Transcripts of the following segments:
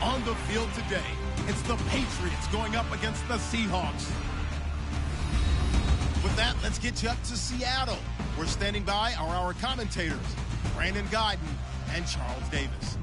On the field today, it's the Patriots going up against the Seahawks. With that, let's get you up to Seattle. We're standing by are our commentators, Brandon Guyton and Charles Davis.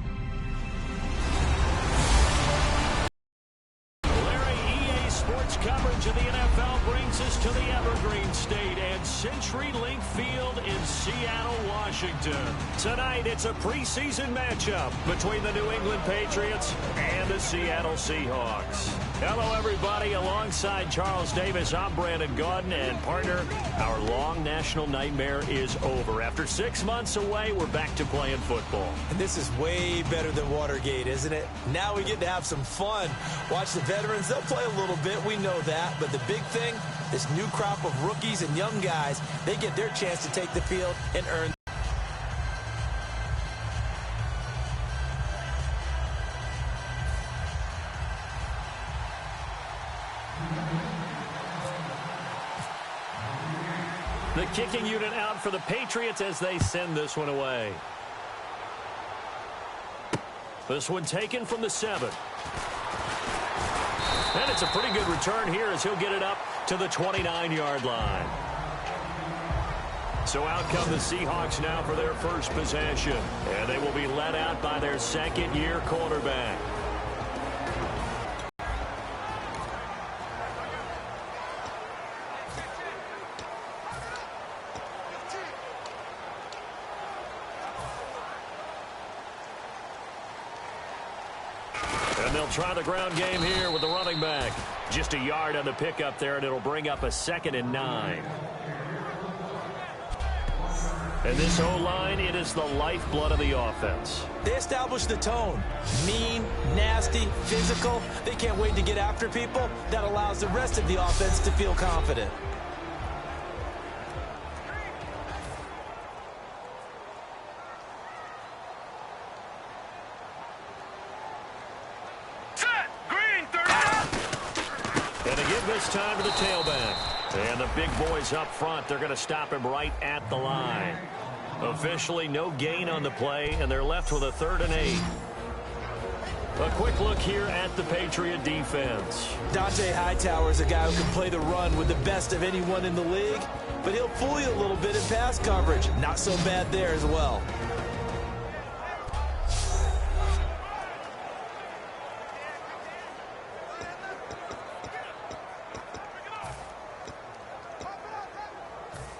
Sports coverage of the NFL brings us to the Evergreen State and CenturyLink Field in Seattle, Washington. Tonight, it's a preseason matchup between the New England Patriots and the Seattle Seahawks. Hello, everybody. Alongside Charles Davis, I'm Brandon Guyton, and partner, our long national nightmare is over. After 6 months away, we're back to playing football. And this is way better than Watergate, isn't it? Now we get to have some fun. Watch the veterans. They'll play a little bit. We know that. But the big thing, this new crop of rookies and young guys, they get their chance to take the field and earn. The kicking unit out for the Patriots as they send this one away. This one taken from the 7. And it's a pretty good return here as he'll get it up to the 29-yard line. So out come the Seahawks now for their first possession. And they will be led out by their second-year quarterback. And they'll try the ground game here with the running back. Just a yard on the pickup there, and it'll bring up a 2nd and 9. And this O-line, it is the lifeblood of the offense. They establish the tone. Mean, nasty, physical. They can't wait to get after people. That allows the rest of the offense to feel confident. This time to the tailback. And the big boys up front, they're going to stop him right at the line. Officially no gain on the play, and they're left with a 3rd and 8. A quick look here at the Patriot defense. Dante Hightower is a guy who can play the run with the best of anyone in the league, but he'll fool you a little bit in pass coverage. Not so bad there as well.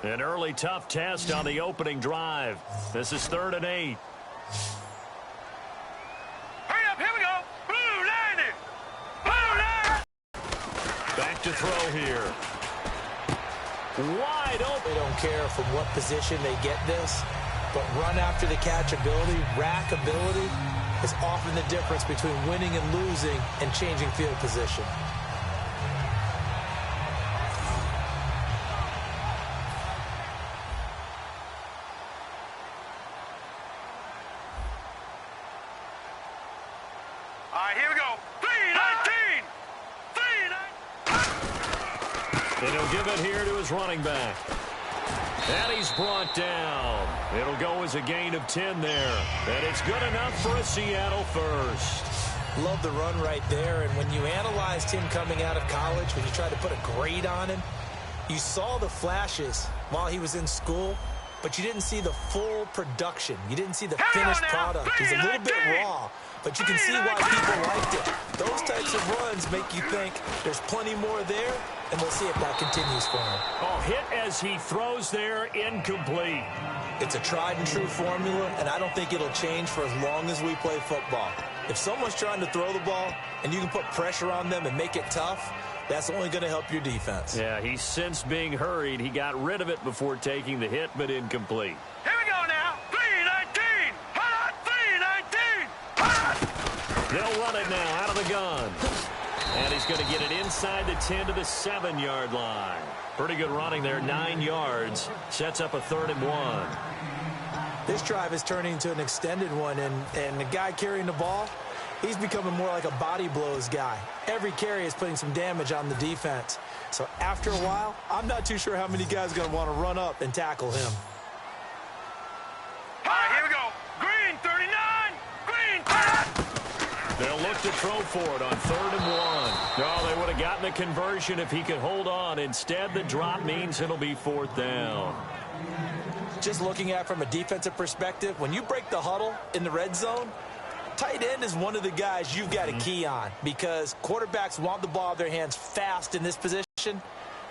An early tough test on the opening drive. This is 3rd and 8. Hurry up, here we go. Blue line it. Blue line. Back to throw here. Wide open. They don't care from what position they get this, but run after the catch ability, rack ability is often the difference between winning and losing and changing field position. Here we go. 3-19. 3-19. And he'll give it here to his running back. And he's brought down. It'll go as a gain of 10 there. And it's good enough for a Seattle first. Love the run right there. And when you analyzed him coming out of college, when you tried to put a grade on him, you saw the flashes while he was in school, but you didn't see the full production. You didn't see the finished product. He's a little bit raw, but you can see why people liked it. Those types of runs make you think there's plenty more there, and we'll see if that continues for him. Oh, hit as he throws there, incomplete. It's a tried and true formula, and I don't think it'll change for as long as we play football. If someone's trying to throw the ball and you can put pressure on them and make it tough, that's only going to help your defense. Yeah, he sensed being hurried. He got rid of it before taking the hit, but incomplete. Here we go now. 3-19. Hot 3-19. Hot. They'll run it now out of the gun. And he's going to get it inside the 10 to the 7-yard line. Pretty good running there, 9 yards. Sets up a 3rd and 1. This drive is turning into an extended one, and the guy carrying the ball, he's becoming more like a body blows guy. Every carry is putting some damage on the defense. So after a while, I'm not too sure how many guys are going to want to run up and tackle him. All right, here we go. Green 39. Green 39. They'll look to throw for it on 3rd and 1. No, they would have gotten the conversion if he could hold on. Instead, the drop means it'll be 4th down. Just looking at it from a defensive perspective, when you break the huddle in the red zone, tight end is one of the guys you've got to key on because quarterbacks want the ball in their hands fast in this position,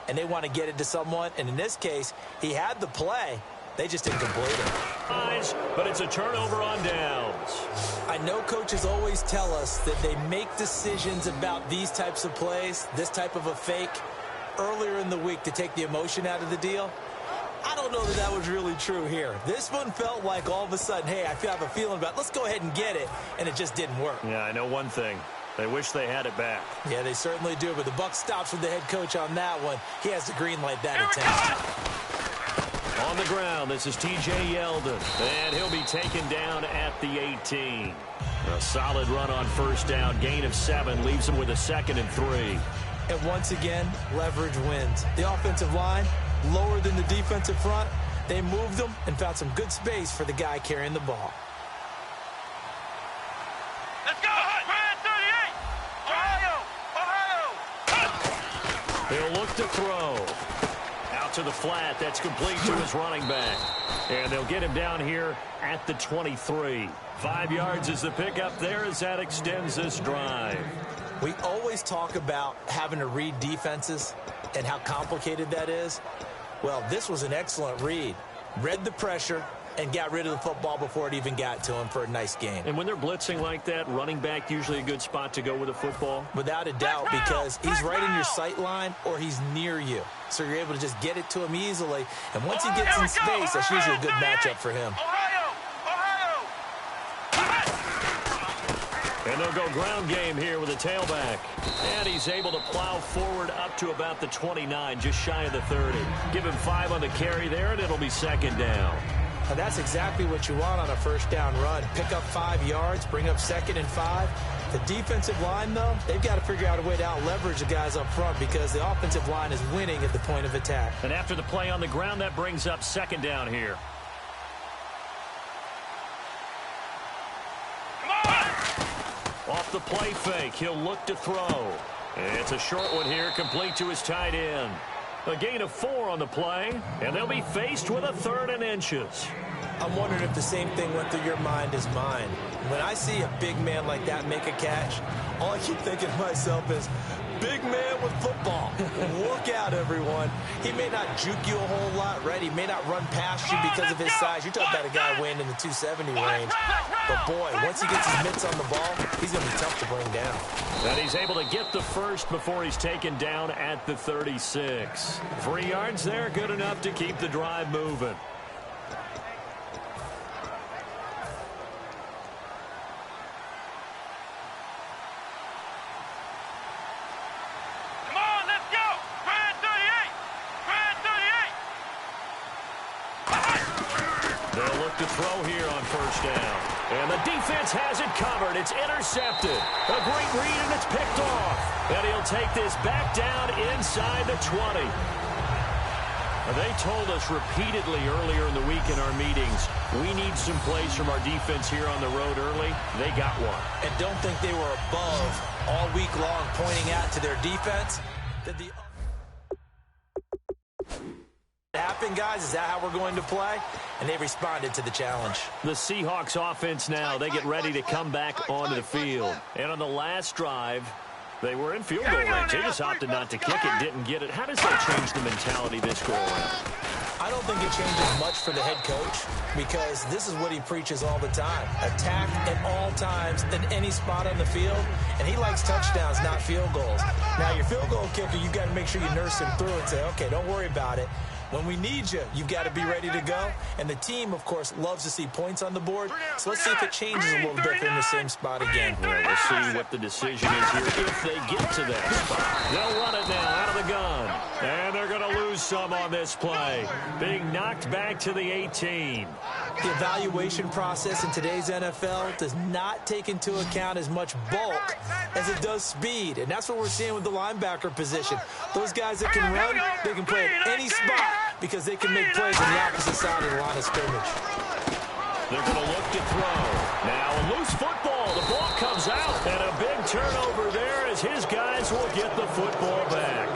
and they want to get it to someone. And in this case, he had the play. They just didn't complete it. But it's a turnover on downs. I know coaches always tell us that they make decisions about these types of plays, this type of a fake, earlier in the week to take the emotion out of the deal. I don't know that that was really true here. This one felt like all of a sudden, hey, I have a feeling about it. Let's go ahead and get it, and it just didn't work. Yeah, I know one thing. They wish they had it back. Yeah, they certainly do, but the buck stops with the head coach on that one. He has to green light that attempt. On the ground, this is T.J. Yeldon, and he'll be taken down at the 18. A solid run on 1st down, gain of 7, leaves him with a 2nd and 3. And once again, leverage wins. The offensive line, lower than the defensive front. They moved them and found some good space for the guy carrying the ball. Let's go! Brand 38! Ohio! He'll look to throw. Out to the flat. That's complete to his running back. And they'll get him down here at the 23. 5 yards is the pickup there as that extends this drive. We always talk about having to read defenses and how complicated that is. Well, this was an excellent read. Read the pressure and got rid of the football before it even got to him for a nice gain. And when they're blitzing like that, running back usually a good spot to go with a football? Without a doubt, because he's right in your sight line or he's near you. So you're able to just get it to him easily. And once he gets in space, that's usually a good matchup for him. And they'll go ground game here with a tailback. And he's able to plow forward up to about the 29, just shy of the 30. Give him 5 on the carry there, and it'll be 2nd down. And that's exactly what you want on a 1st down run. Pick up 5 yards, bring up 2nd and 5. The defensive line, though, they've got to figure out a way to out-leverage the guys up front because the offensive line is winning at the point of attack. And after the play on the ground, that brings up 2nd down here. Off the play fake, he'll look to throw. It's a short one here, complete to his tight end. A gain of 4 on the play, and they'll be faced with a 3rd and inches. I'm wondering if the same thing went through your mind as mine. When I see a big man like that make a catch, all I keep thinking to myself is, big man with football. Look out, everyone. He may not juke you a whole lot, right? He may not run past you because of his size. You're talking about a guy weighing in the 270 range. But, boy, once he gets his mitts on the ball, he's going to be tough to bring down. And he's able to get the first before he's taken down at the 36. 3 yards there, good enough to keep the drive moving. To throw here on 1st down. And the defense has it covered. It's intercepted. A great read, and it's picked off. And he'll take this back down inside the 20. They told us repeatedly earlier in the week in our meetings, we need some plays from our defense here on the road early. They got one. And don't think they were above all week long pointing out to their defense that the happen, guys? Is that how we're going to play? And they responded to the challenge. The Seahawks offense now, they get ready to come back onto the field. And on the last drive, they were in field goal range. They just opted not to kick it, didn't get it. How does that change the mentality this go around? I don't think it changes much for the head coach because this is what he preaches all the time. Attack at all times in any spot on the field, and he likes touchdowns, not field goals. Now, your field goal kicker, you've got to make sure you nurse him through and say, okay, don't worry about it. When we need you, you've got to be ready to go. And the team, of course, loves to see points on the board. So let's see if it changes a little bit in the same spot again. Well, we'll see what the decision is here if they get to that spot. They'll run it now out of the gun. And they're going to lose some on this play. Being knocked back to the 18. The evaluation process in today's NFL does not take into account as much bulk as it does speed. And that's what we're seeing with the linebacker position. Those guys that can run, they can play at any spot because they can make plays on the opposite side of the line of scrimmage. They're going to look to throw. Now a loose football. The ball comes out, and turnover there as his guys will get the football back.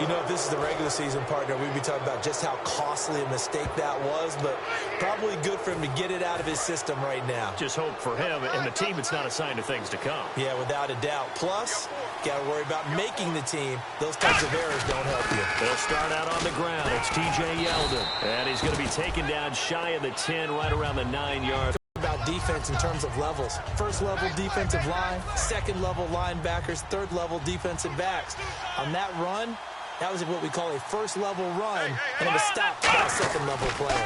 You know, if this is the regular season, partner, we'd be talking about just how costly a mistake that was, but probably good for him to get it out of his system right now. Just hope for him and the team it's not a sign of things to come. Yeah, without a doubt. Plus, got to worry about making the team. Those types of errors don't help you. They'll start out on the ground. It's T.J. Yeldon. And he's going to be taken down shy of the 10, right around the 9-yard. About defense in terms of levels. First level defensive line, second level linebackers, third level defensive backs. On that run, that was what we call a first level run, and it was stopped by a second level player.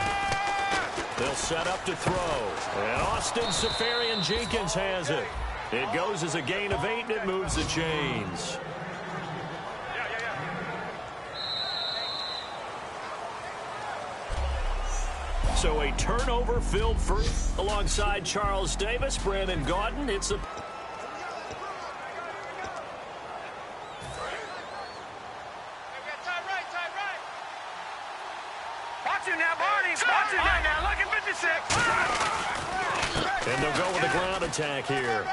They'll set up to throw. And Austin Safarian-Jenkins has it. It goes as a gain of 8, and it moves the chains. So a turnover-filled first alongside Charles Davis, Brandon Gaudin. It's a... Watch him now, Barney. Watch him right now. Look at 56. And they'll go with a ground attack here.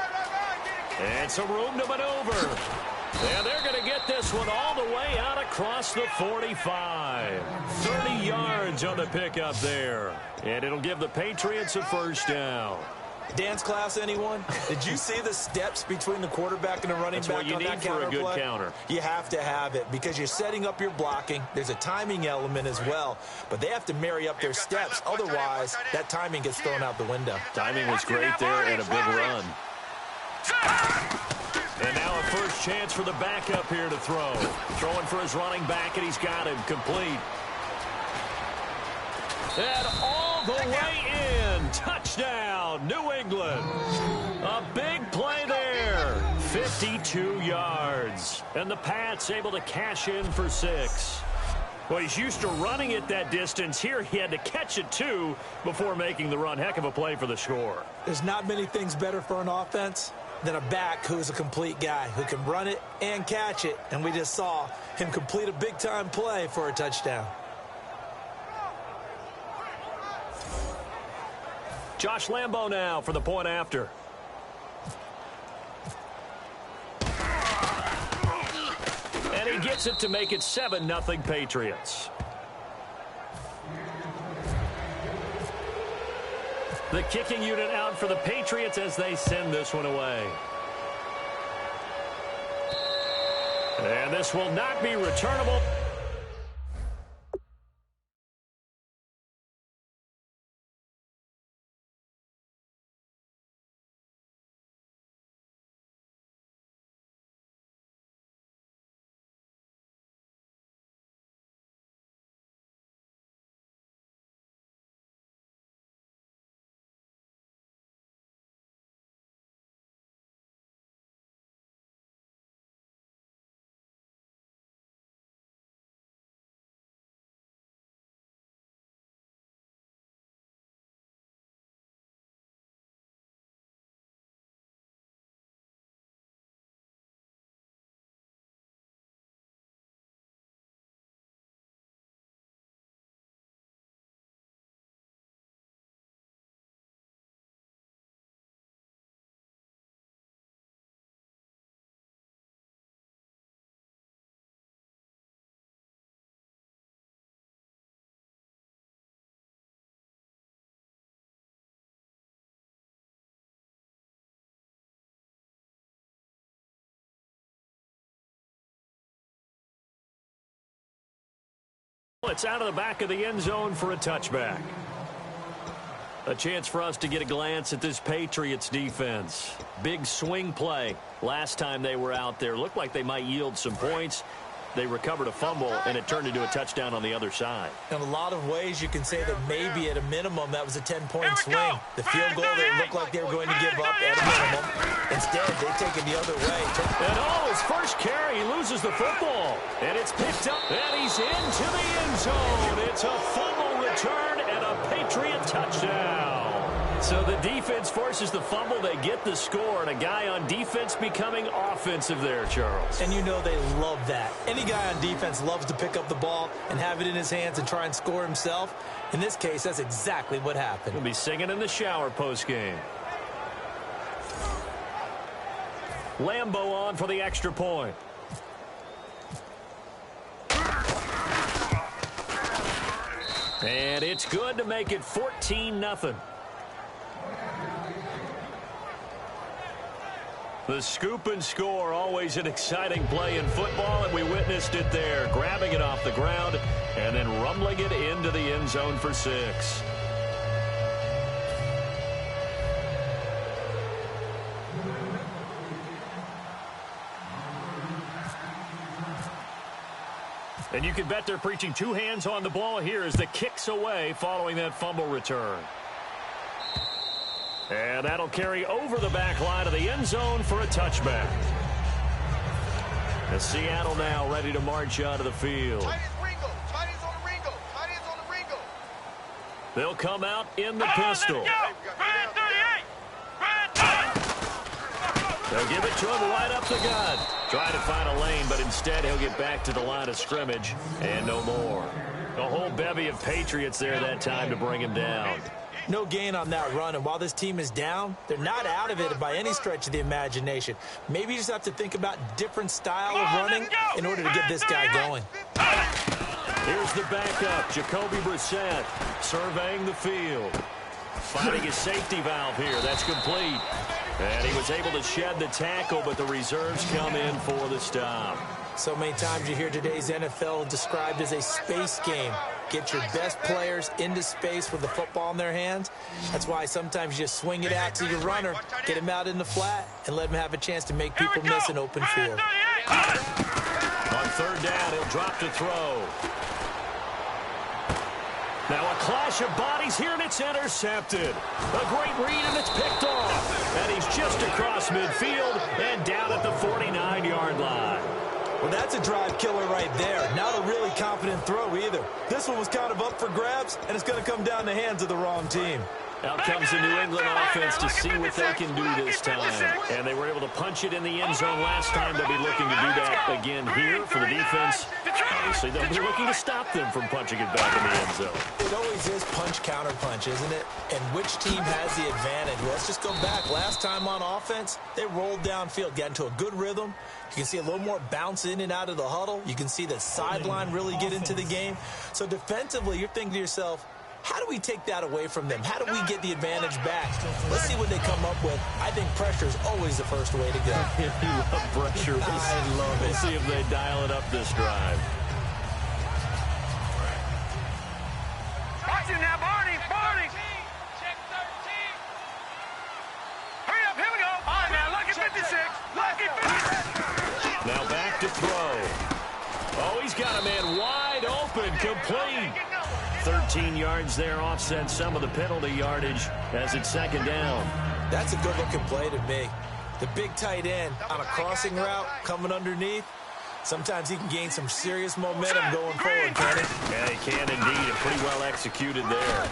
And some room to maneuver. And they're going to get this one all the way out across the 45. 30 yards on the pickup there. And it'll give the Patriots a first down. Dance class, anyone? Did you see the steps between the quarterback and the running back on that counter play? That's what you need for a good counter. You have to have it because you're setting up your blocking. There's a timing element as well. But they have to marry up their steps. Otherwise, that timing gets thrown out the window. Timing was great there and a big run. And now a first chance for the backup here to throw. Throwing for his running back, and he's got him complete. And all the way in. Touchdown, New England. A big play there. 52 yards. And the Pats able to cash in for 6. Well, he's used to running it that distance. Here he had to catch it, too, before making the run. Heck of a play for the score. There's not many things better for an offense than a back who's a complete guy, who can run it and catch it. And we just saw him complete a big-time play for a touchdown. Josh Lambo now for the point after. And he gets it to make it 7-0 Patriots. The kicking unit out for the Patriots as they send this one away. And this will not be returnable. It's out of the back of the end zone for a touchback. A chance for us to get a glance at this Patriots defense. Big swing play last time they were out there. Looked like they might yield some points. They recovered a fumble, and it turned into a touchdown on the other side. In a lot of ways, you can say that maybe at a minimum that was a 10-point swing. The field goal, they looked like they were going to give up at a minimum. Instead, they take it the other way. And his first carry, he loses the football. And it's picked up, and he's into the end zone. It's a fumble return and a Patriot touchdown. So the defense forces the fumble. They get the score, and a guy on defense becoming offensive there, Charles. And you know they love that. Any guy on defense loves to pick up the ball and have it in his hands and try and score himself. In this case, that's exactly what happened. He'll be singing in the shower postgame. Lambo on for the extra point. And it's good to make it 14-0. The scoop and score, always an exciting play in football, and we witnessed it there, grabbing it off the ground and then rumbling it into the end zone for 6. And you can bet they're preaching 2 hands on the ball here as the kick's away following that fumble return. And that'll carry over the back line of the end zone for a touchback. And Seattle now ready to march out of the field. They'll come out in the pistol. They'll give it to him right up the gut. Trying to find a lane, but instead he'll get back to the line of scrimmage and no more. A whole bevy of Patriots there that time to bring him down. No gain on that run, and while this team is down, they're not out of it by any stretch of the imagination. Maybe you just have to think about different style of running in order to get this guy going. Here's the backup, Jacoby Brissett, surveying the field. Finding his safety valve here. That's complete. And he was able to shed the tackle, but the reserves come in for the stop. So many times you hear today's NFL described as a space game. Get your best players into space with the football in their hands. That's why sometimes you just swing it out to your runner, get him out in the flat, and let him have a chance to make people miss an open field. On third down, he'll drop to throw. Now a clash of bodies here, and it's intercepted. A great read, and it's picked off. And he's just across midfield and down at the 49-yard line. Well, that's a drive killer right there. Not a really confident throw either. This one was kind of up for grabs, and it's going to come down the hands of the wrong team. Out comes the New England offense to see what they can do this time. And they were able to punch it in the end zone last time. They'll be looking to do that again here for the defense. Obviously, they'll be looking to stop them from punching it back in the end zone. It always is punch-counter-punch, isn't it? And which team has the advantage? Well, let's just go back. Last time on offense, they rolled downfield, got into a good rhythm. You can see a little more bounce in and out of the huddle. You can see the sideline really get into the game. So defensively, you're thinking to yourself, how do we take that away from them? How do we get the advantage back? Let's see what they come up with. I think pressure is always the first way to go. You love pressure. I love it. We'll see if they dial it up this drive. Watch it now, Barney. Check 13. Hurry up, here we go. All right, now, lucky 56. Lucky 56. Now back to throw. Oh, he's got a man wide open, complete. 13 yards there, offset some of the penalty yardage as it's second down. That's a good-looking play to me. The big tight end on a crossing route coming underneath. Sometimes he can gain some serious momentum going forward, can he? Yeah, he can indeed, and pretty well executed there.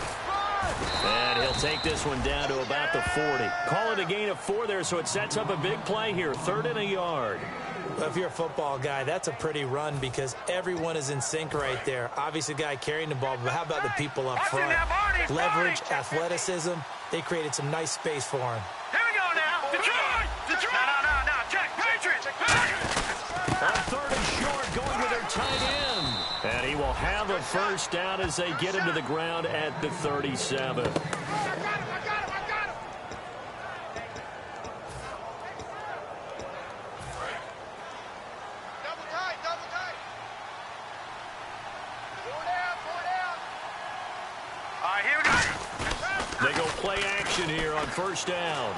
And he'll take this one down to about the 40. Call it a gain of 4 there, so it sets up a big play here, 3rd and a yard. Well, if you're a football guy, that's a pretty run because everyone is in sync right there. Obviously, the guy carrying the ball, but how about the people up front? Leverage, athleticism, they created some nice space for him. Here we go now. Detroit. No. Check. Patriots. On 3rd and short, going with their tight end. And he will have a first down as they get him to the ground at the 37. I got him. Double tight. 4 down. All right, here we go. They go play action here on first down.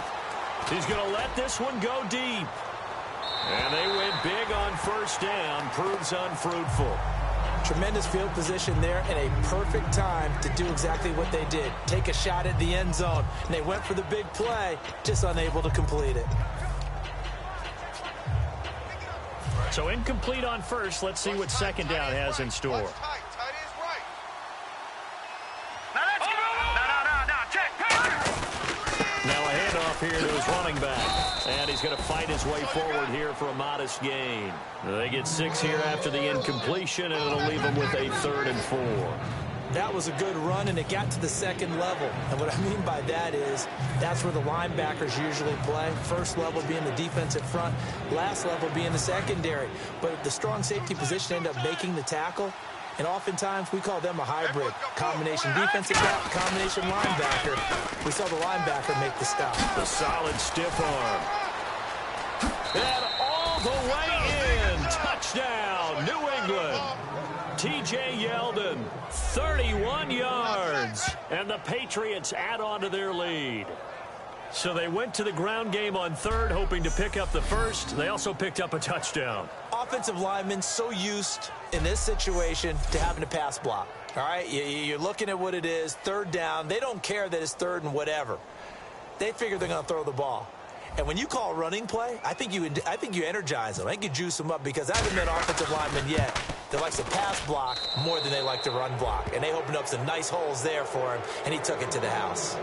He's going to let this one go deep. And they went big on first down. Proves unfruitful. Tremendous field position there and a perfect time to do exactly what they did. Take a shot at the end zone. And they went for the big play, just unable to complete it. So incomplete on first. Let's see what second down has in store. Now a handoff here to his running back. And he's going to fight his way forward here for a modest gain. They get 6 here after the incompletion, and it'll leave them with a 3rd and 4. That was a good run, and it got to the second level. And what I mean by that is that's where the linebackers usually play. First level being the defensive front, last level being the secondary. But the strong safety position ended up making the tackle, and oftentimes we call them a hybrid. Combination defensive back, combination linebacker. We saw the linebacker make the stop. The solid stiff arm. And all the way in. Touchdown, New England. T.J. Yeldon, 31 yards. And the Patriots add on to their lead. So they went to the ground game on third, hoping to pick up the first. They also picked up a touchdown. Offensive linemen so used in this situation to having to pass block. All right, you're looking at what it is, third down. They don't care that it's third and whatever. They figure they're going to throw the ball. And when you call running play, I think you energize them. I think you juice them up, because I haven't met offensive linemen yet that likes to pass block more than they like to run block. And they opened up some nice holes there for him, and he took it to the house.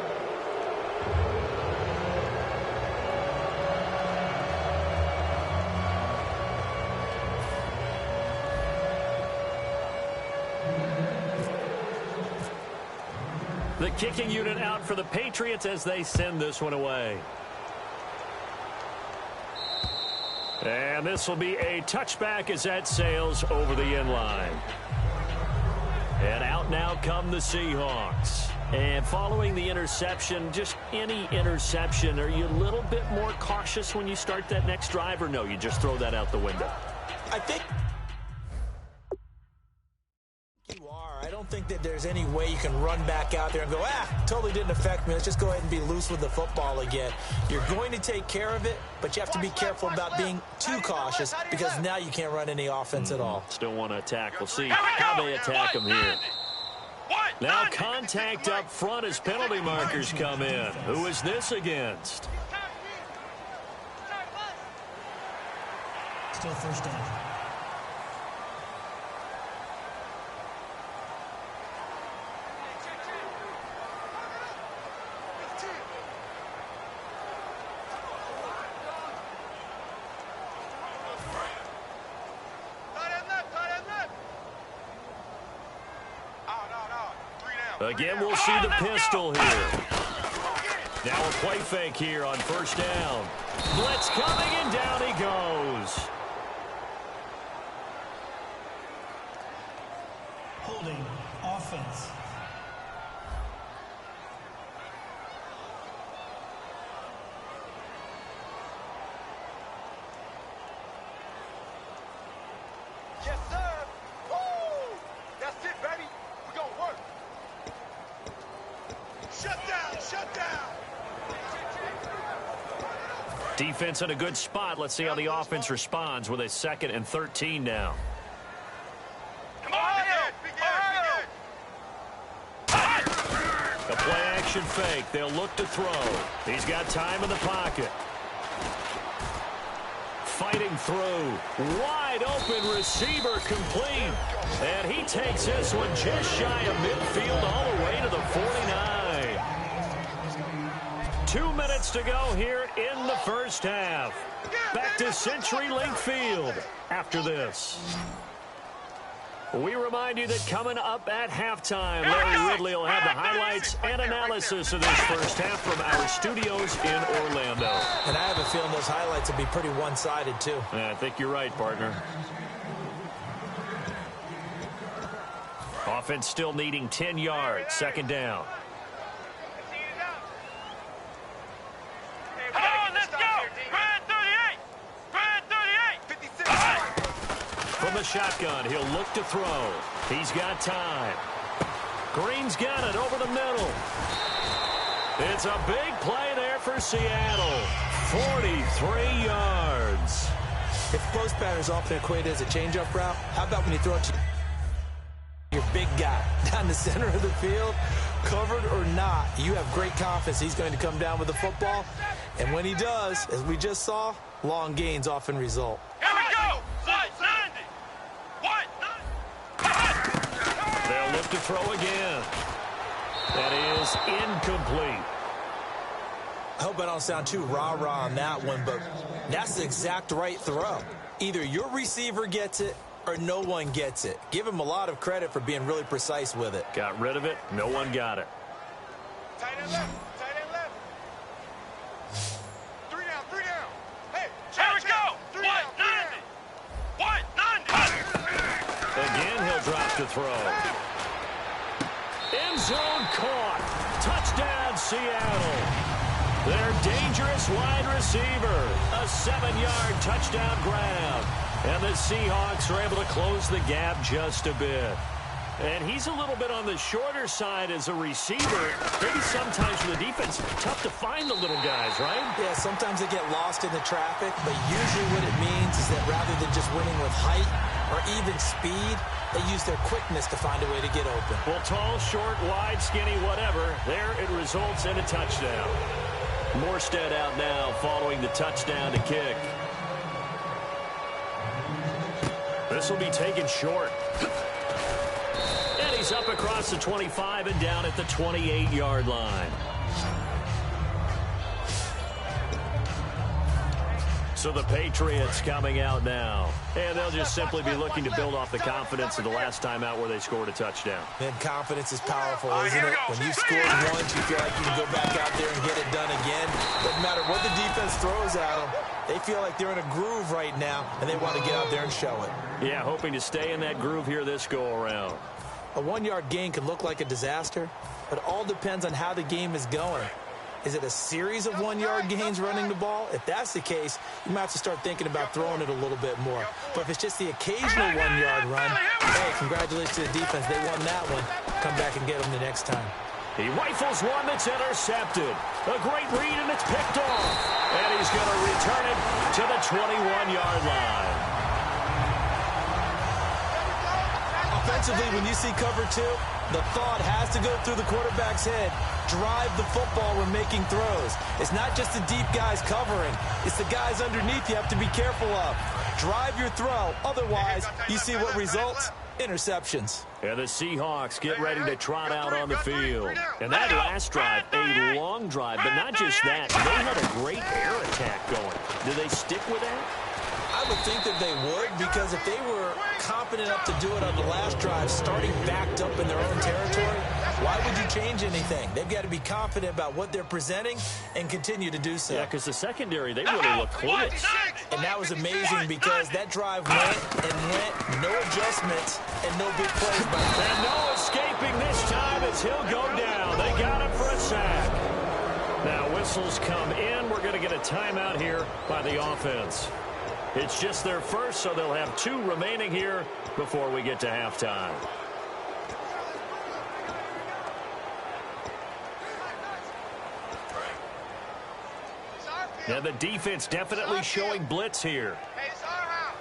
The kicking unit out for the Patriots as they send this one away. And this will be a touchback as that sails over the end line. And out now come the Seahawks. And following the interception, just any interception, are you a little bit more cautious when you start that next drive, or no, you just throw that out the window? I think you are. I don't think that there's any way you can run back out there and go, totally didn't affect me. Let's just go ahead and be loose with the football again. You're going to take care of it, but you have to be careful about being too cautious, because now you can't run any offense at all. Still want to attack. We'll see how they attack them here. Now contact up front as penalty markers come in. Who is this against? Still first down. Again, we'll see the pistol here. Now a play fake here on first down. Blitz coming, and down he goes. Holding offense. Yes, sir. Woo! That's it, baby. We're going to work. Shut down, shut down. Defense in a good spot. Let's see how the offense responds with a 2nd and 13 now. Come on, A play-action fake. They'll look to throw. He's got time in the pocket. Fighting through. Wide open receiver complete. And he takes this one just shy of midfield all the way to the 49. 2 minutes to go here in the first half. Back to CenturyLink Field after this. We remind you that coming up at halftime, Larry Ridley will have the highlights and analysis of this first half from our studios in Orlando. And I have a feeling those highlights will be pretty one-sided, too. Yeah, I think you're right, partner. Offense still needing 10 yards, 2nd down. Come on, let's go. Brad 38. Brad 38. 56. From the shotgun, he'll look to throw. He's got time. Green's got it over the middle. It's a big play there for Seattle. 43 yards. If post pattern is often equated as a change-up route, how about when you throw it to your big guy down the center of the field? Covered or not, you have great confidence he's going to come down with the football. And when he does, as we just saw, long gains often result. Here we go. What? 90. What? They'll look to throw again. That is incomplete. I hope I don't sound too rah-rah on that one, but that's the exact right throw. Either your receiver gets it or no one gets it. Give him a lot of credit for being really precise with it. Got rid of it. No one got it. Tight end left. Tight end left. 3 down. 3 down. Hey, here we go. 3 down. 3 down. What? None. Again, he'll drop to throw. End zone caught. Touchdown, Seattle. Their dangerous wide receiver. A 7-yard touchdown grab. And the Seahawks are able to close the gap just a bit. And he's a little bit on the shorter side as a receiver. Maybe sometimes for the defense, tough to find the little guys, right? Yeah, sometimes they get lost in the traffic, but usually what it means is that rather than just winning with height or even speed, they use their quickness to find a way to get open. Well, tall, short, wide, skinny, whatever, there it results in a touchdown. Morstead out now following the touchdown to kick. This will be taken short. And he's up across the 25 and down at the 28-yard line. So the Patriots coming out now. And they'll just simply be looking to build off the confidence of the last time out where they scored a touchdown. And confidence is powerful, isn't it? When you scored once, you feel like you can go back out there and get it done again. Doesn't matter what the defense throws at them. They feel like they're in a groove right now, and they want to get out there and show it. Yeah, hoping to stay in that groove here this go-around. A 1-yard gain can look like a disaster, but it all depends on how the game is going. Is it a series of 1-yard gains running the ball? If that's the case, you might have to start thinking about throwing it a little bit more. But if it's just the occasional 1-yard run, hey, congratulations to the defense. They won that one. Come back and get them the next time. He rifles one that's intercepted. A great read, and it's picked off. And he's going to return it to the 21-yard line. Offensively, when you see cover 2, the thought has to go through the quarterback's head. Drive the football when making throws. It's not just the deep guys covering. It's the guys underneath you have to be careful of. Drive your throw. Otherwise, you see what results? Interceptions. And the Seahawks get ready to trot out on the field. And that last drive, a long drive, but not just that. They had a great air attack going. Do they stick with that? I would think that they would, because if they were confident enough to do it on the last drive, starting backed up in their own territory, why would you change anything? They've got to be confident about what they're presenting and continue to do so. Yeah, because the secondary, they really look clueless. And that was amazing because that drive went and went, no adjustments, and no big plays by them. And no escaping this time as he'll go down. They got him for a sack. Now whistles come in. We're going to get a timeout here by the offense. It's just their first, so they'll have 2 remaining here before we get to halftime. Now the defense definitely showing blitz here. Hey, it's our house.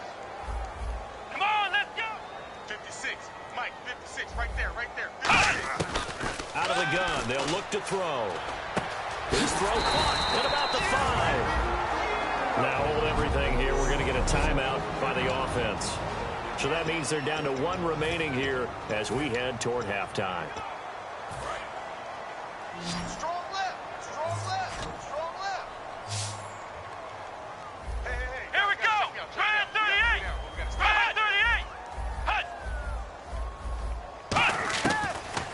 Come on, let's go. 56. Mike, 56. Right there, right there. 56. Out of the gun, they'll look to throw. His throw caught at about the 5. Now hold everything here. We're going to get a timeout by the offense. So that means they're down to 1 remaining here as we head toward halftime. Strong left. Strong left. Strong left. Hey. Here we go. Right at 38. Right at 38. Hut.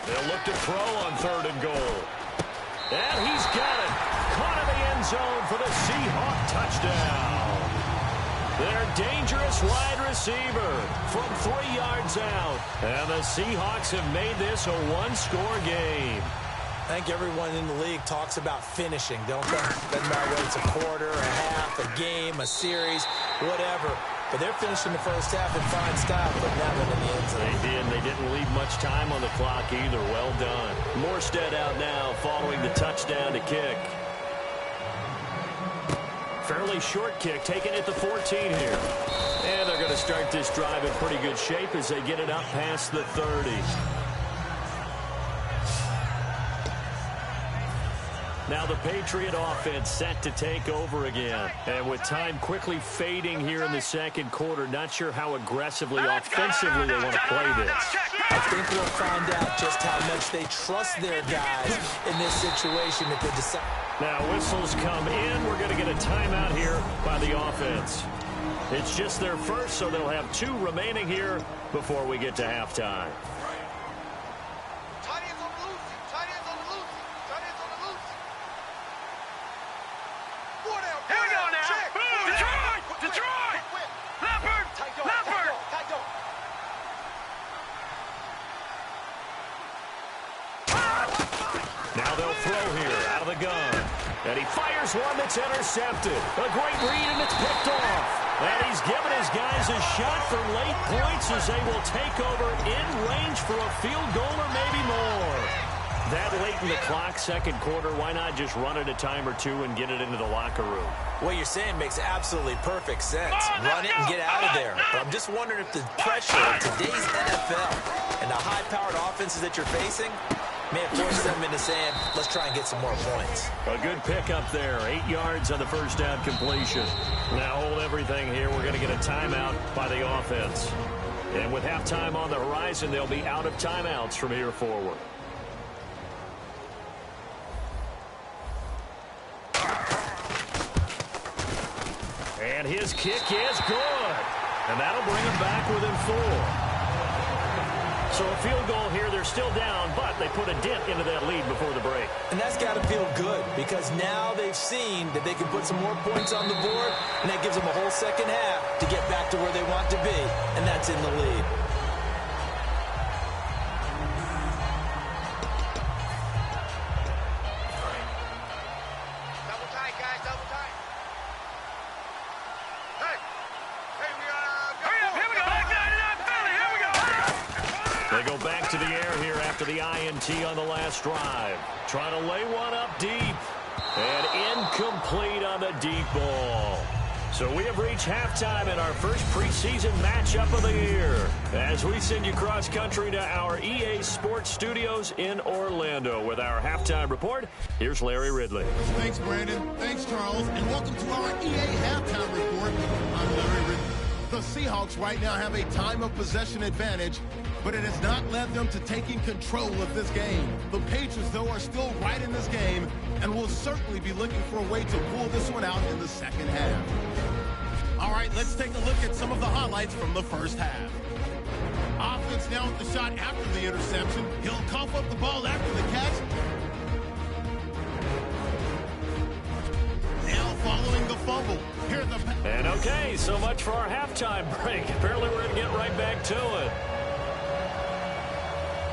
They'll look to throw on 3rd and goal. And he's got it. Caught in the end zone for the Seahawk touchdown. Their dangerous wide receiver from 3 yards out. And the Seahawks have made this a 1-score game. I think everyone in the league talks about finishing, don't they? Doesn't matter whether it's a quarter, a half, a game, a series, whatever. But they're finishing the first half in fine style, putting that one in the end zone. They did. They didn't leave much time on the clock either. Well done. Morstead out now following the touchdown to kick. Fairly short kick, taken at the 14 here. And they're going to start this drive in pretty good shape as they get it up past the 30. Now the Patriot offense set to take over again. And with time quickly fading here in the second quarter, not sure how aggressively, offensively they want to play this. I think we'll find out just how much they trust their guys in this situation if they decide. Now whistles come in. We're going to get a timeout here by the offense. It's just their first, so they'll have 2 remaining here before we get to halftime. Tight ends on the loose. Tight ends on the loose. Tight ends on the loose. 4 down. Here we go now. Check. Detroit! Detroit! Leopard! Leopard! Tight dog. Now they'll throw here out of the gun. And he fires one that's intercepted. A great read, and it's picked off. And he's given his guys a shot for late points as they will take over in range for a field goal or maybe more. That late in the clock, second quarter, why not just run it a time or two and get it into the locker room? What you're saying makes absolutely perfect sense. Run it and get out of there. But I'm just wondering if the pressure of today's NFL and the high-powered offenses that you're facing may have forced them into saying, let's try and get some more points. A good pickup there. 8 yards on the first down completion. Now hold everything here. We're going to get a timeout by the offense. And with halftime on the horizon, they'll be out of timeouts from here forward. And his kick is good. And that'll bring him back within 4. So a field goal here, they're still down, but they put a dent into that lead before the break. And that's got to feel good because now they've seen that they can put some more points on the board, and that gives them a whole second half to get back to where they want to be, and that's in the lead. Double tight, guys. Double tight. Hey, we Hurry up, here we go. Back 99 Philly, here we go. They go back to the air here after the INT on the last drive. Trying to lay one up deep. And incomplete on the deep ball. So we have reached halftime in our first preseason matchup of the year. As we send you cross-country to our EA Sports Studios in Orlando with our halftime report, here's Larry Ridley. Thanks, Brandon. Thanks, Charles. And welcome to our EA halftime report. I'm Larry Ridley. The Seahawks right now have a time of possession advantage, but it has not led them to taking control of this game. The Patriots, though, are still right in this game and will certainly be looking for a way to pull this one out in the second half. All right, let's take a look at some of the highlights from the first half. Offense now with the shot after the interception. He'll cough up the ball after the catch. Now following the fumble. Here the And okay, so much for our halftime break. Apparently we're going to get right back to it.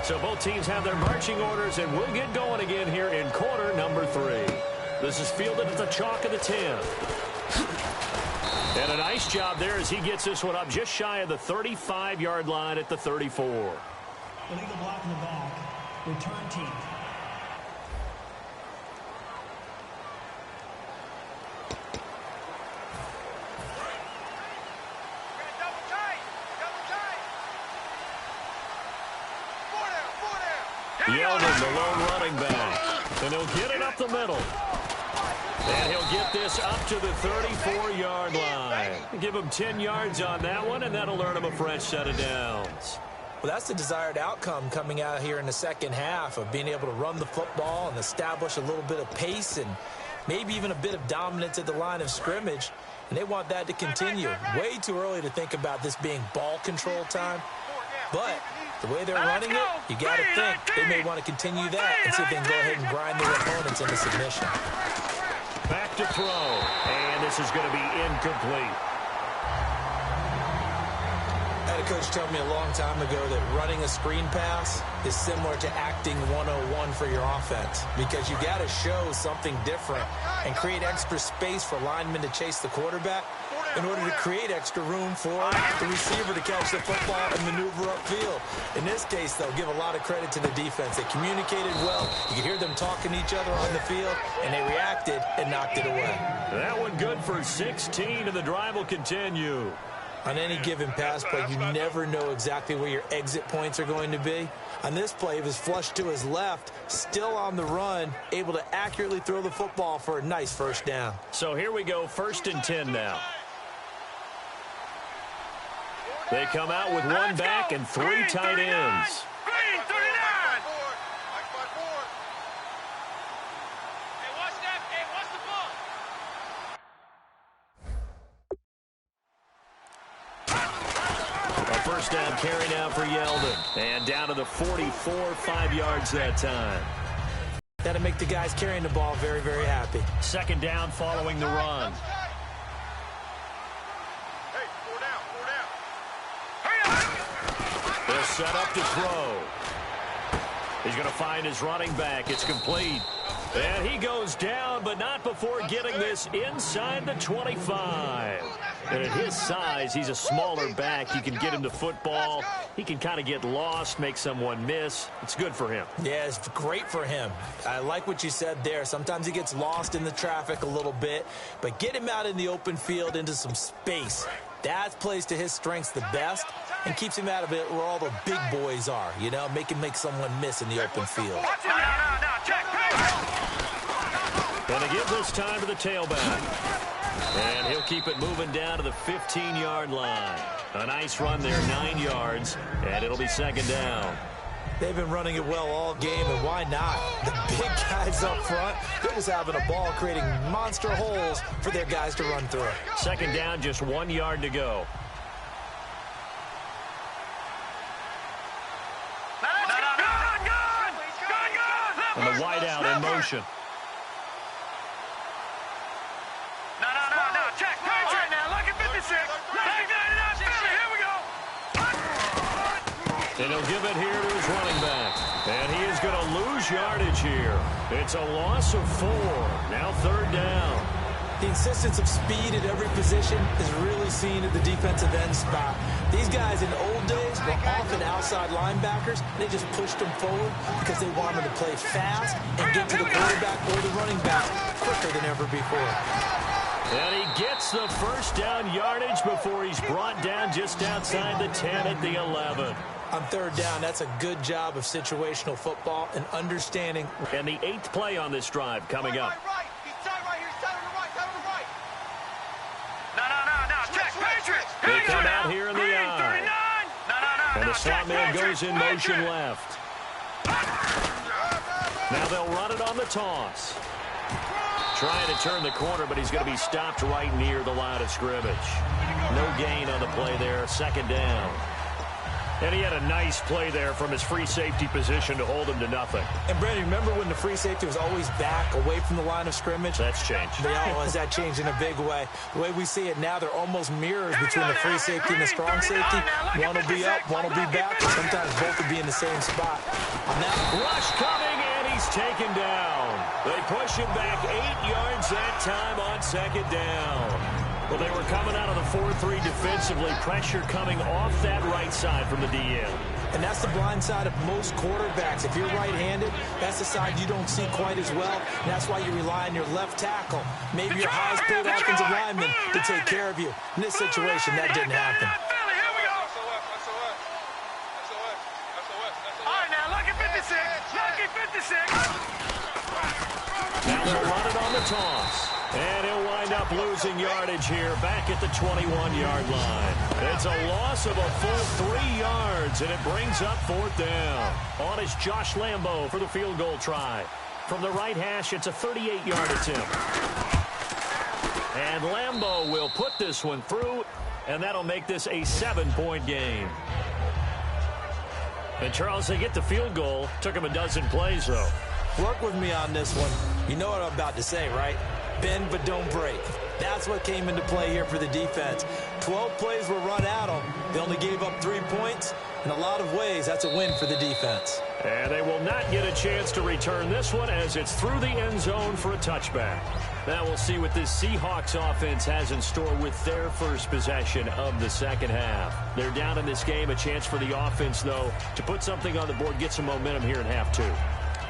So both teams have their marching orders, and we'll get going again here in quarter number 3. This is fielded at the chalk of the 10. And a nice job there as he gets this one up just shy of the 35-yard line at the 34. Illegal block in the back. Return team. double tight. Double tight. 4 down. Yeldon, the lone running back. And he'll get it up the middle. And he'll get this up to the 34-yard line. Give him 10 yards on that one, and that'll earn him a fresh set of downs. Well, that's the desired outcome coming out here in the second half of being able to run the football and establish a little bit of pace and maybe even a bit of dominance at the line of scrimmage. And they want that to continue. Way too early to think about this being ball control time. But the way they're running it, you got to think they may want to continue that and see if they can go ahead and grind their opponents into submission. Back to throw, and this is going to be incomplete. I had a coach tell me a long time ago that running a screen pass is similar to acting 101 for your offense because you got to show something different and create extra space for linemen to chase the quarterback in order to create extra room for the receiver to catch the football and maneuver upfield. In this case, though, give a lot of credit to the defense. They communicated well. You could hear them talking to each other on the field, and they reacted and knocked it away. That one good for 16, and the drive will continue. On any given pass play, you never know exactly where your exit points are going to be. On this play, he was flushed to his left, still on the run, able to accurately throw the football for a nice first down. So here we go, 1st and 10 now. They come out with one back and 3 tight ends. Green, 39. Hey, watch that. Hey, watch the ball. first down carry now for Yeldon. And down to the 44, 5 yards that time. That'll make the guys carrying the ball very, very happy. Second down following the run. Hey, 4 down, 4 down. They'll set up to throw. He's going to find his running back. It's complete. And he goes down, but not before getting this inside the 25. And at his size, he's a smaller back. You can get him the football. He can kind of get lost, make someone miss. It's good for him. Yeah, it's great for him. I like what you said there. Sometimes he gets lost in the traffic a little bit, but get him out in the open field into some space. That plays to his strengths the best and keeps him out of it where all the big boys are, you know, make someone miss in the open field. Going to give this time to the tailback. And he'll keep it moving down to the 15-yard line. A nice run there, 9 yards, and it'll be second down. They've been running it well all game, and why not? The big guys up front, they're just having a ball, creating monster holes for their guys to run through. Second down, just 1 yard to go. And the wide out in motion. Check. All right, now, look at 56. Here we go. And he'll give it here to his running back. And he is going to lose yardage here. It's a loss of 4. Now third down. The insistence of speed at every position is really seen at the defensive end spot. These guys in the old days were often outside linebackers. They just pushed them forward because they wanted to play fast and get to the quarterback or the running back quicker than ever before. And he gets the first down yardage before he's brought down just outside the 10 at the 11. On third down, that's a good job of situational football and understanding. And the 8th play on this drive coming up. They come out here in the eye. And the slot man goes in motion left. Now they'll run it on the toss. Trying to turn the corner, but he's going to be stopped right near the line of scrimmage. No gain on the play there. Second down. And he had a nice play there from his free safety position to hold him to nothing. And, Brandon, remember when the free safety was always back away from the line of scrimmage? That's changed. That changed in a big way. The way we see it now, they're almost mirrors between the free safety and the strong safety. One will be up, one will be back, and sometimes both will be in the same spot. On that rush coming, and he's taken down. They push him back 8 yards that time on second down. Well, they were coming out of the 4-3 defensively. Pressure coming off that right side from the DN. And that's the blind side of most quarterbacks. If you're right-handed, that's the side you don't see quite as well. And that's why you rely on your left tackle, maybe your highest-paid offensive lineman, to take care of you. In this situation, that didn't happen. All right, now, look at 56. Look at 56. Now they'll run it on the toss. And he'll wind up losing yardage here back at the 21-yard line. It's a loss of a full 3 yards, and it brings up fourth down. On is Josh Lambo for the field goal try. From the right hash, it's a 38-yard attempt. And Lambo will put this one through, and that'll make this a 7-point game. And, Charles, they get the field goal. Took him a dozen plays, though. Work with me on this one. You know what I'm about to say, right? Bend but don't break. That's what came into play here for the defense. 12 plays were run at them. They only gave up 3 points. In a lot of ways, that's a win for the defense. And they will not get a chance to return this one as it's through the end zone for a touchback. Now we'll see what this Seahawks offense has in store with their first possession of the second half. They're down in this game. A chance for the offense, though, to put something on the board, get some momentum here in half 2.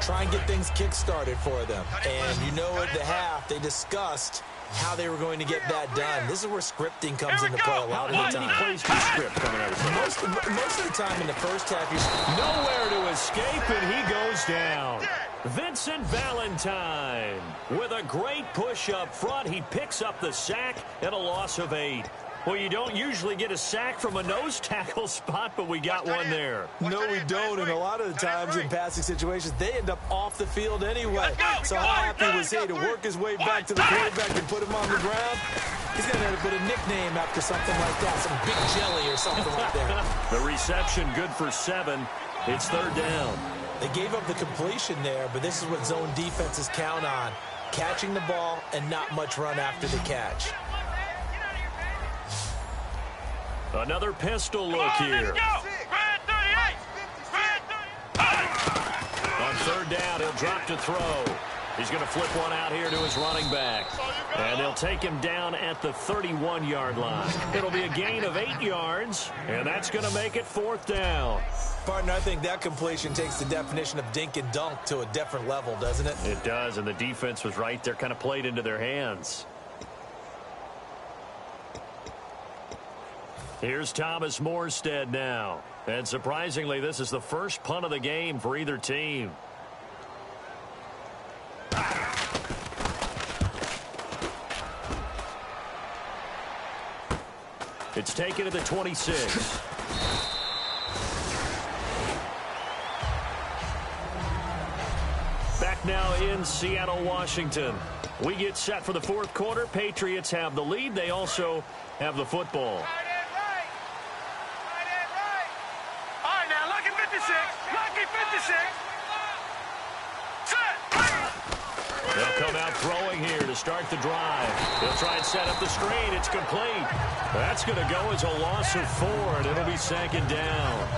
Try and get things kick-started for them. And you know at the half, they discussed how they were going to get that done. This is where scripting comes into play a lot of the time. Plays to script coming out of most of the time in the first half, nowhere to escape, and he goes down. Vincent Valentine with a great push up front. He picks up the sack and a loss of 8. Well, you don't usually get a sack from a nose tackle spot, but we got one there. No, we don't, and a lot of the times in passing situations, they end up off the field anyway. So how happy was he to work his way back to the quarterback and put him on the ground? He's going to put a nickname after something like that, some big jelly or something like that. The reception good for 7. It's third down. They gave up the completion there, but this is what zone defenses count on. Catching the ball and not much run after the catch. Another pistol look here. On third down, he'll drop to throw. He's going to flip one out here to his running back. And they'll take him down at the 31-yard line. It'll be a gain of 8 yards, and that's going to make it fourth down. Partner, I think that completion takes the definition of dink and dunk to a different level, doesn't it? It does, and the defense was right there, kind of played into their hands. Here's Thomas Morstead now. And surprisingly, this is the first punt of the game for either team. It's taken to the 26. Back now in Seattle, Washington. We get set for the fourth quarter. Patriots have the lead. They also have the football. They'll come out throwing here to start the drive. They'll try and set up the screen. It's complete. That's going to go as a loss of 4, and it'll be second down.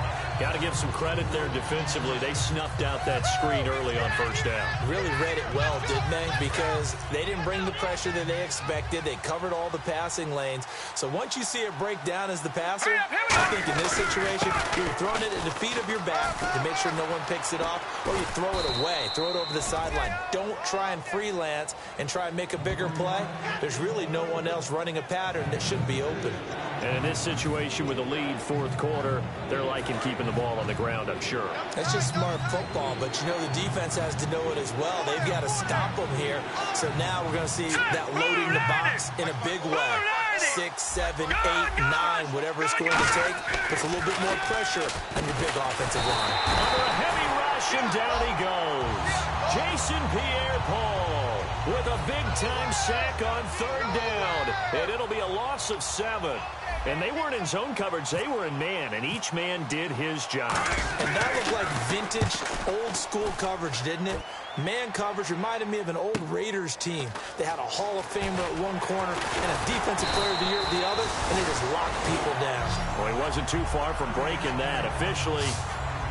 Got to give some credit there defensively. They snuffed out that screen early on first down. Really read it well, didn't they? Because they didn't bring the pressure that they expected. They covered all the passing lanes. So once you see it break down as the passer, I think in this situation, you're throwing it at the feet of your back to make sure no one picks it off, or you throw it away, throw it over the sideline. Don't try and freelance and try and make a bigger play. There's really no one else running a pattern that should be open. And in this situation with a lead fourth quarter, they're liking keeping the ball on the ground, I'm sure. That's just smart football, but you know the defense has to know it as well. They've got to stop them here. So now we're going to see that loading the box in a big way. 6, 7, 8, 9, whatever it's going to take. Puts a little bit more pressure on your big offensive line. Under a heavy rush, and down he goes. Jason Pierre-Paul with a big-time sack on third down. And it'll be a loss of 7. And they weren't in zone coverage. They were in man, and each man did his job. And that looked like vintage, old-school coverage, didn't it? Man coverage reminded me of an old Raiders team. They had a Hall of Famer at one corner and a Defensive Player of the Year at the other, and they just locked people down. Well, he wasn't too far from breaking that. Officially,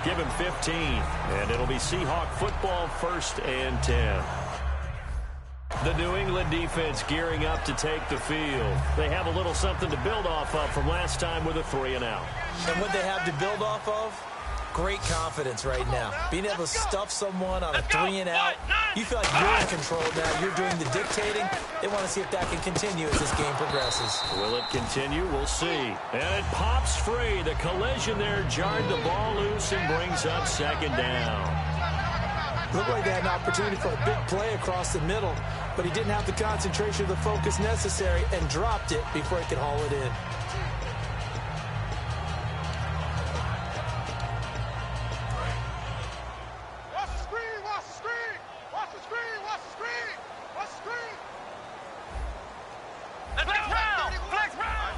give him 15, and it'll be Seahawk football, 1st and 10. The New England defense gearing up to take the field. They have a little something to build off of from last time with a 3-and-out. And what they have to build off of? Great confidence right now. Being able to stuff someone on a 3-and-out. You feel like you're in control now. You're doing the dictating. They want to see if that can continue as this game progresses. Will it continue? We'll see. And it pops free. The collision there jarred the ball loose and brings up second down. Looked like they had an opportunity for a big play across the middle, but he didn't have the concentration or the focus necessary and dropped it before he could haul it in. Watch the screen, watch the screen, watch the screen, watch the screen, watch the screen. Flex round, flex round.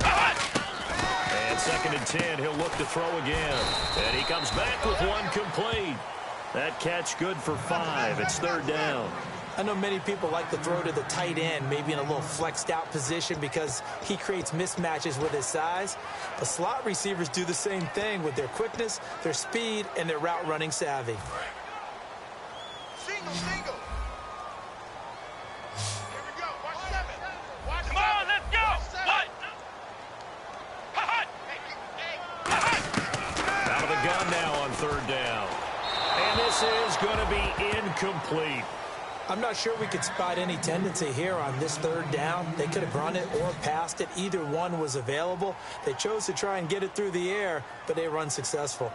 And 2nd and 10, he'll look to throw again. And he comes back with one complete. That catch good for 5. It's 3rd down. I know many people like to throw to the tight end, maybe in a little flexed out position because he creates mismatches with his size. But slot receivers do the same thing with their quickness, their speed, and their route running savvy. Single, single. Here we go. Watch 7. Watch Come 7. On, let's go. What? Out of the gun now on 3rd down. And this is going to be incomplete. I'm not sure we could spot any tendency here on this 3rd down. They could have run it or passed it. Either one was available. They chose to try and get it through the air, but they were unsuccessful.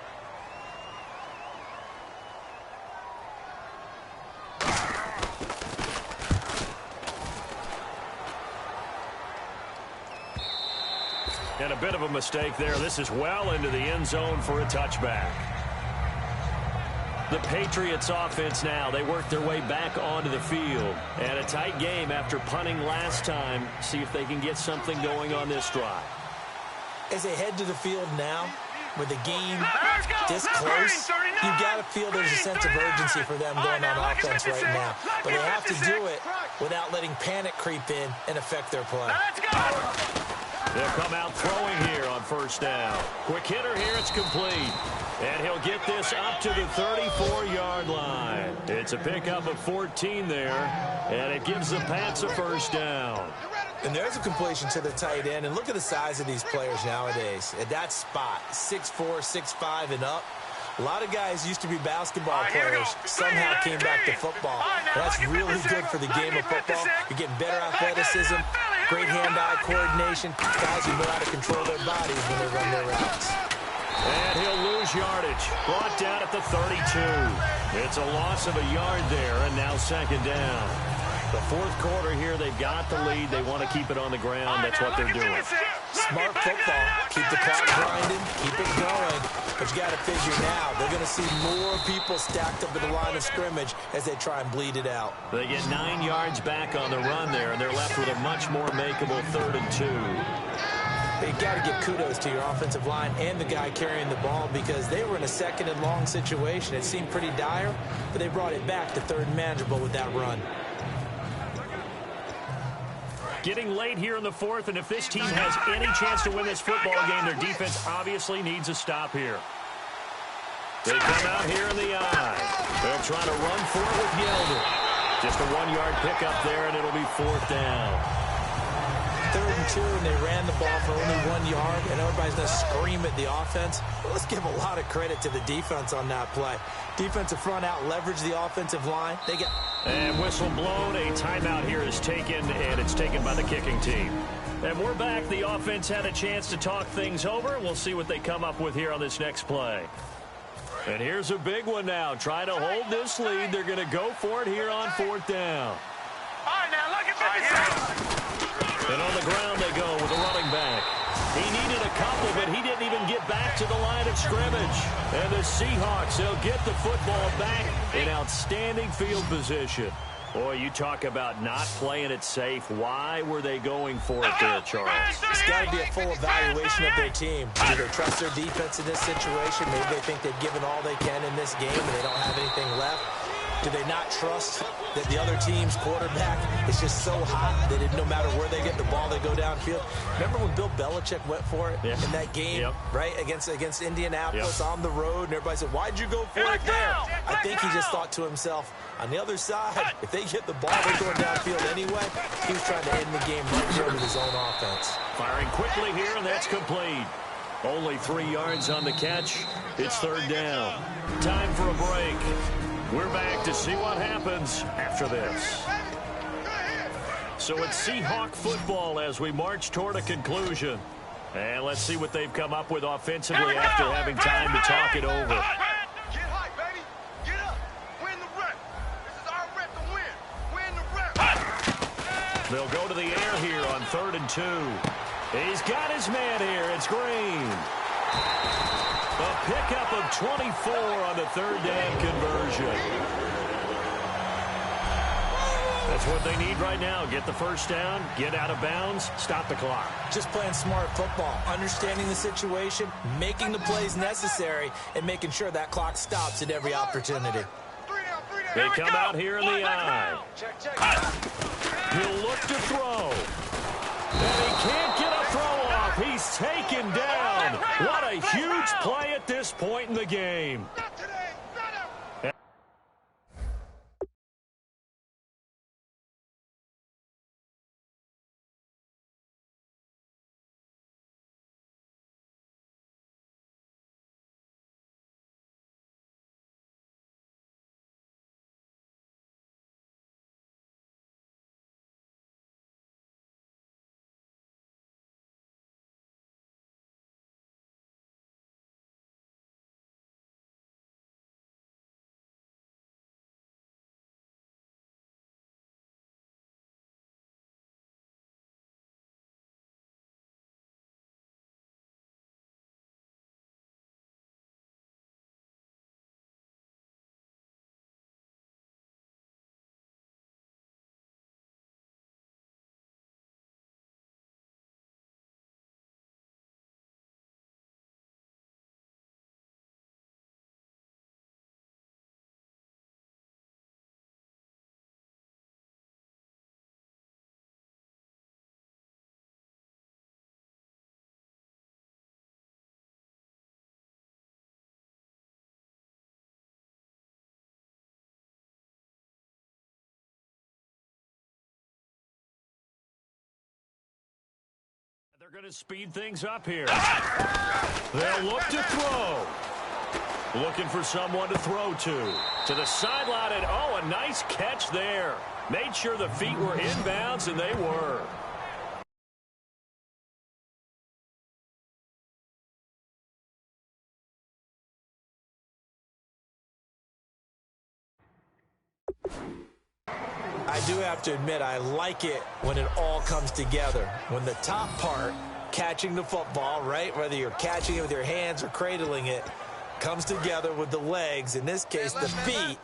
And a bit of a mistake there. This is well into the end zone for a touchback. The Patriots offense now. They work their way back onto the field. And a tight game after punting last time. See if they can get something going on this drive. As they head to the field now, with the game this close, you've got to feel there's a sense of urgency for them going on offense right now. But they have to do it without letting panic creep in and affect their play. They'll come out throwing here on first down. Quick hitter here, it's complete. And he'll get this up to the 34-yard line. It's a pickup of 14 there, and it gives the Pats a first down. And there's a completion to the tight end. And look at the size of these players nowadays. At that spot, 6'4", 6'5", and up. A lot of guys used to be basketball players, somehow came back to football. And that's really good for the game of football. You're getting better athleticism, great hand-eye coordination, guys who know how to control their bodies when they run their routes. And he'll lose yardage. Brought down at the 32. It's a loss of a yard there, and now second down. The fourth quarter here, they've got the lead. They want to keep it on the ground. That's what they're doing. Smart football. Keep the clock grinding. Keep it going. But you got to figure now, they're going to see more people stacked up at the line of scrimmage as they try and bleed it out. They get 9 yards back on the run there, and they're left with a much more makeable 3rd and 2. You've got to give kudos to your offensive line and the guy carrying the ball because they were in a 2nd and long situation. It seemed pretty dire, but they brought it back to 3rd and manageable with that run. Getting late here in the 4th, and if this team has any chance to win this football game, their defense obviously needs a stop here. They come out here in the eye. They're trying to run for it with Yeldon. Just a 1-yard pickup there, and it'll be 4th down. 3rd and 2, and they ran the ball for only 1 yard, and everybody's going to scream at the offense. Well, let's give a lot of credit to the defense on that play. Defensive front out leverage the offensive line. They get... And whistle blown. A timeout here is taken, and it's taken by the kicking team. And we're back. The offense had a chance to talk things over. We'll see what they come up with here on this next play. And here's a big one now. Trying to hold this lead. They're going to go for it here on 4th down. All right, now look at 56. And on the ground they go with a running back. He needed a couple, but he didn't even get back to the line of scrimmage. And the Seahawks, they'll get the football back in outstanding field position. Boy, you talk about not playing it safe. Why were they going for it there, Charles? It's got to be a full evaluation of their team. Do they trust their defense in this situation? Maybe they think they've given all they can in this game and they don't have anything left. Do they not trust that the other team's quarterback is just so hot that no matter where they get the ball, they go downfield? Remember when Bill Belichick went for it in that game, right, against Indianapolis on the road, and everybody said, why'd you go for it there? I think he just thought to himself, on the other side, if they get the ball, they're going downfield anyway. He was trying to end the game right there with his own offense. Firing quickly here, and that's complete. Only 3 yards on the catch. It's 3rd down. Time for a break. We're back to see what happens after this. So it's Seahawk football as we march toward a conclusion. And let's see what they've come up with offensively after having time to talk it over. Get high, baby. Get up. Win the rep. This is our rep to win. Win the rep. They'll go to the air here on 3rd and 2. He's got his man here. It's Green. A pickup of 24 on the 3rd down conversion. That's what they need right now. Get the first down, get out of bounds, stop the clock. Just playing smart football, understanding the situation, making the plays necessary, and making sure that clock stops at every opportunity. They come out here in the eye. He'll look to throw. And he can't get a throw off. He's taken down. What a huge play at this point in the game. They're going to speed things up here. They'll look to throw. Looking for someone to throw to. To the sideline, and oh, a nice catch there. Made sure the feet were inbounds, and they were. I do have to admit, I like it when it all comes together. When the top part, catching the football, right, whether you're catching it with your hands or cradling it, comes together with the legs, in this case the feet,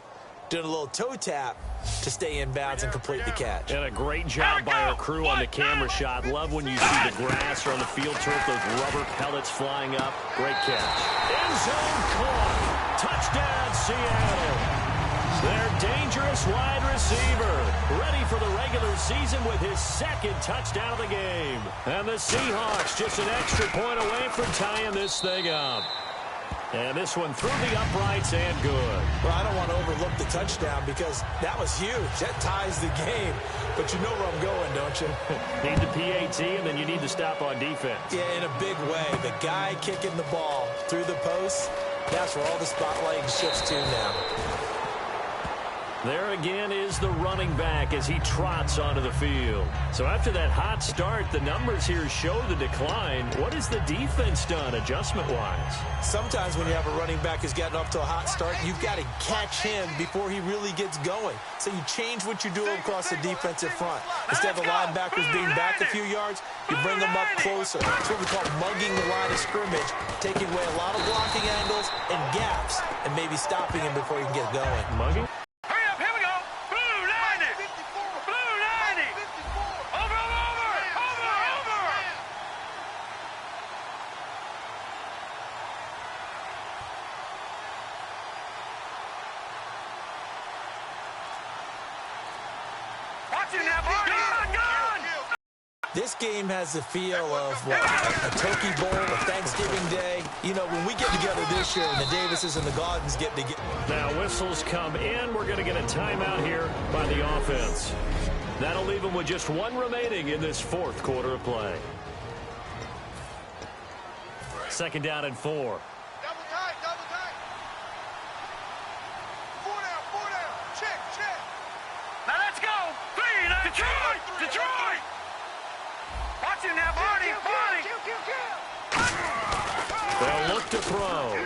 doing a little toe tap to stay in bounds and complete the catch. And a great job by our crew on the camera shot. Love when you see the grass or on the field turf, those rubber pellets flying up. Great catch. End zone caught. Touchdown, Seattle. Their dangerous wide receiver, ready for the regular season with his second touchdown of the game. And the Seahawks just an extra point away from tying this thing up. And this one through the uprights and good. Well, I don't want to overlook the touchdown because that was huge. That ties the game. But you know where I'm going, don't you? Need the PAT, and then you need to stop on defense. Yeah, in a big way. The guy kicking the ball through the post, that's where all the spotlight shifts to now. There again is the running back as he trots onto the field. So after that hot start, the numbers here show the decline. What has the defense done adjustment-wise? Sometimes when you have a running back who's gotten off to a hot start, you've got to catch him before he really gets going. So you change what you're doing across the defensive front. Instead of the linebackers being back a few yards, you bring them up closer. It's what we call mugging the line of scrimmage, taking away a lot of blocking angles and gaps, and maybe stopping him before he can get going. Mugging? This game has the feel of, what, a turkey bowl, a Thanksgiving day. You know, when we get together this year and the Davises and the Gaudens get together. Now whistles come in. We're going to get a timeout here by the offense. That'll leave them with just one remaining in this fourth quarter of play. Second down and 4. Double tight, double tight. 4 down, check. Now let's go. Detroit. Watch him now, Barney. They'll look to throw.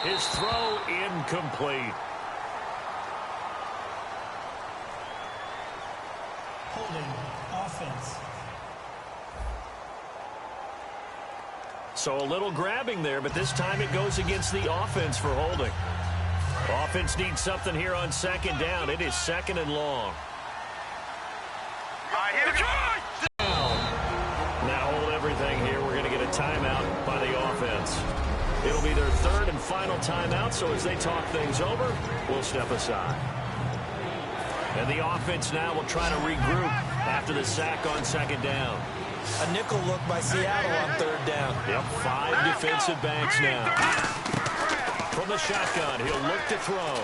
His throw incomplete. Holding offense. So a little grabbing there, but this time it goes against the offense for holding. Offense needs something here on second down. It is second and long. All right, here we go. Now hold everything here. We're going to get a timeout by the offense. It'll be their third and final timeout, so as they talk things over, we'll step aside. And the offense now will try to regroup after the sack on second down. A nickel look by Seattle on third down. Yep, 5 defensive backs now. From the shotgun, he'll look to throw.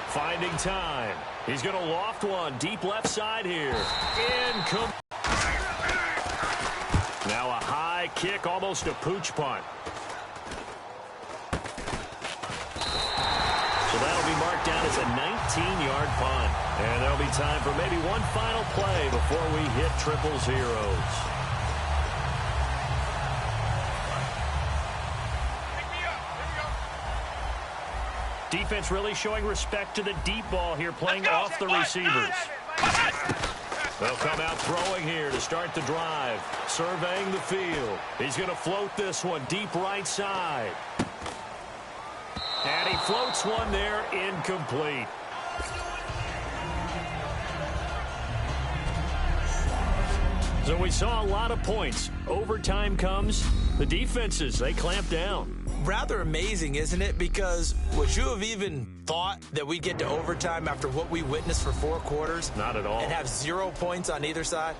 Finding time. He's going to loft one deep left side here. Incomplete. Now a high kick, almost a pooch punt. So that'll be marked down as a 19-yard punt. And there'll be time for maybe one final play before we hit triple zeros. Defense really showing respect to the deep ball here, playing off the receivers. They'll come out throwing here to start the drive. Surveying the field. He's going to float this one deep right side. And he floats one there, incomplete. So we saw a lot of points. Overtime comes. The defenses, they clamp down. Rather amazing, isn't it? Because would you have even thought that we'd get to overtime after what we witnessed for 4 quarters? Not at all. And have 0 points on either side?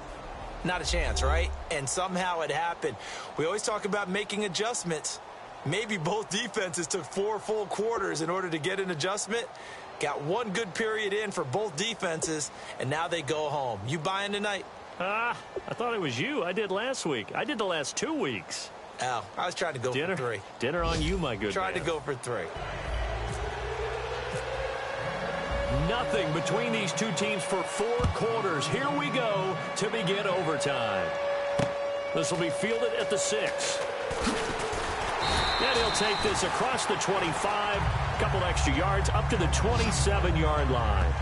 Not a chance, right? And somehow it happened. We always talk about making adjustments. Maybe both defenses took 4 full quarters in order to get an adjustment. Got 1 good period in for both defenses, and now they go home. You buying tonight? I thought it was you. I did last week. I did the last 2 weeks. Al, I was trying to go for 3. Dinner on you, my good Tried man. to go for 3. Nothing between these two teams for 4 quarters. Here we go to begin overtime. This will be fielded at the 6. And he'll take this across the 25, a couple extra yards, up to the 27-yard line.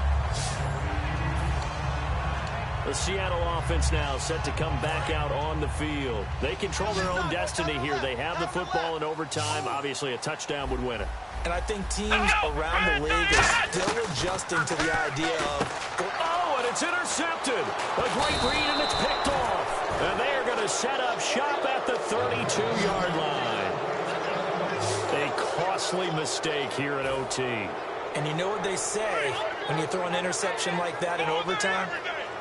The Seattle offense now set to come back out on the field. They control their own destiny here. They have the football in overtime. Obviously, a touchdown would win it. And I think teams around the league are still adjusting to the idea of... Oh, and it's intercepted. A great read, and it's picked off. And they are going to set up shop at the 32-yard line. A costly mistake here at OT. And you know what they say when you throw an interception like that in overtime?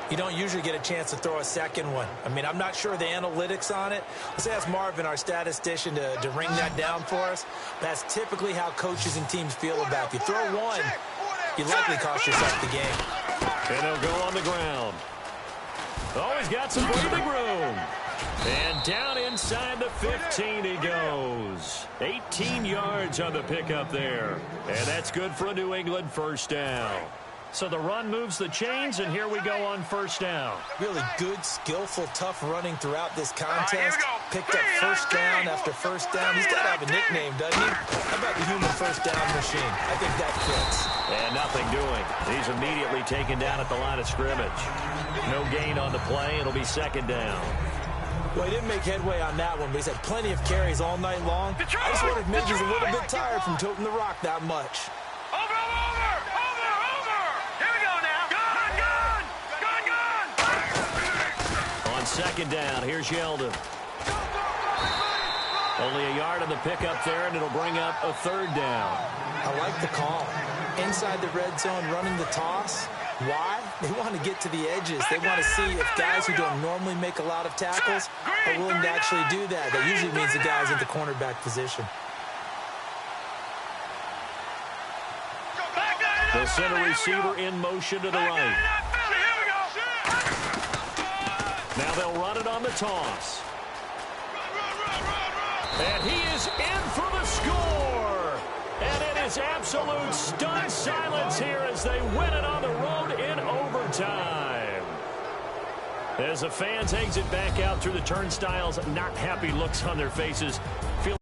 You don't usually get a chance to throw a second one. I mean, I'm not sure the analytics on it. Let's ask Marvin, our statistician, to ring that down for us. That's typically how coaches and teams feel about it. If you throw one, you likely cost yourself the game. And he'll go on the ground. Oh, he's got some breathing room. And down inside the 15 he goes. 18 yards on the pickup there. And that's good for a New England first down. So the run moves the chains, and here we go on first down. Really good, skillful, tough running throughout this contest. Picked up first down after first down. He's got to have a nickname, doesn't he? How about the human first down machine? I think that fits. And nothing doing. He's immediately taken down at the line of scrimmage. No gain on the play. It'll be second down. Well, he didn't make headway on that one, but he's had plenty of carries all night long. I just wondered if maybe he's a little bit tired from toting the rock that much. Second down. Here's Yeldon. Only a yard on the pickup there, and it'll bring up a third down. I like the call. Inside the red zone, running the toss. Why? They want to get to the edges. They want to see if guys who don't normally make a lot of tackles are willing to actually do that. That usually means the guys in the cornerback position. The center receiver in motion to the right. Now they'll run it on the toss. And he is in for the score. And it is absolute stunned silence here as they win it on the road in overtime. As the fans exit back out through the turnstiles, not happy looks on their faces. Feel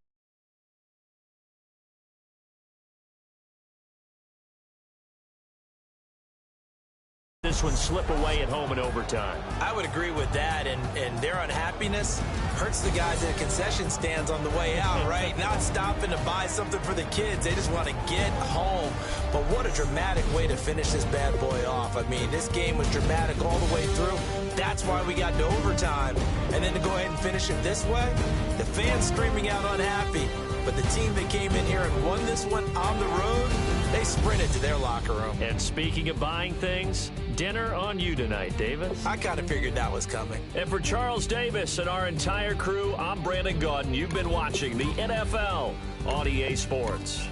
this one slip away at home in overtime. I would agree with that, and their unhappiness hurts the guys at the concession stands on the way out, right? Not stopping to buy something for the kids. They just want to get home. But what a dramatic way to finish this bad boy off. I mean, this game was dramatic all the way through. That's why we got to overtime. And then to go ahead and finish it this way, the fans screaming out unhappy. But the team that came in here and won this one on the road, they sprinted to their locker room. And speaking of buying things, dinner on you tonight, Davis. I kind of figured that was coming. And for Charles Davis and our entire crew, I'm Brandon Gaudin. You've been watching the NFL on EA Sports.